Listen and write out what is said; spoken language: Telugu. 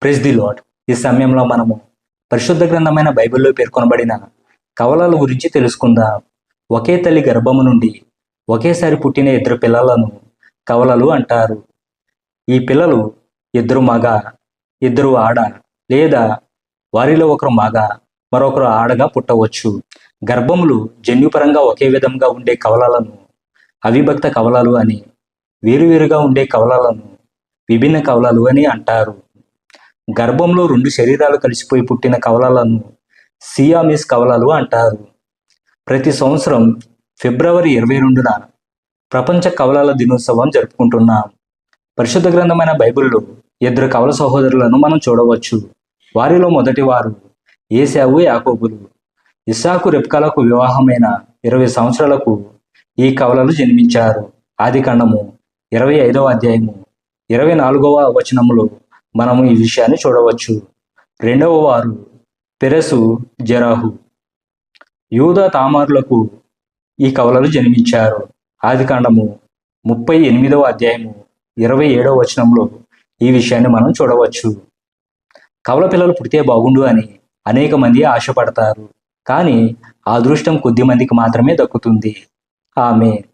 Praise the lord. ఈ సమయంలో మనము పరిశుద్ధ గ్రంథమైన బైబిల్లో పేర్కొనబడిన కవలల గురించి తెలుసుకుందాం. ఒకే తల్లి గర్భము నుండి ఒకేసారి పుట్టిన ఇద్దరు పిల్లలను కవలలు అంటారు. ఈ పిల్లలు ఇద్దరు మగ, ఇద్దరు ఆడ, లేదా వారిలో ఒకరు మగ, మరొకరు ఆడగా పుట్టవచ్చు. గర్భములు జన్యుపరంగా ఒకే విధంగా ఉండే కవలలను అవిభక్త కవలలు అని, వేరువేరుగా ఉండే కవలలను విభిన్న కవలలు అని అంటారు. గర్భంలో రెండు శరీరాలు కలిసిపోయి పుట్టిన కవలలను సియామిస్ కవలలు అంటారు. ప్రతి సంవత్సరం ఫిబ్రవరి 22న ప్రపంచ కవలల దినోత్సవం జరుపుకుంటున్నాం. పరిశుద్ధ గ్రంథమైన బైబిల్లో ఇద్దరు కవల సహోదరులను మనం చూడవచ్చు. వారిలో మొదటి వారు ఏశావు, యాకోబులు. ఇస్సాకు రెబ్కాలకు వివాహమైన 20 సంవత్సరాలకు ఈ కవలలు జన్మించారు. ఆదికాండము 25వ అధ్యాయము 24వ వచనములో మనము ఈ విషయాన్ని చూడవచ్చు. రెండవ వారు పెరెసు, జెరహు. యూదా, తామారులకు ఈ కవలలు జన్మించారు. ఆదికాండము 38వ అధ్యాయము 27వ వచనంలో ఈ విషయాన్ని మనం చూడవచ్చు. కవల పిల్లలు పుడితే బాగుండు అని అనేక మంది ఆశపడతారు. కానీ ఆ అదృష్టం కొద్ది మందికి మాత్రమే దక్కుతుంది. ఆమేన్.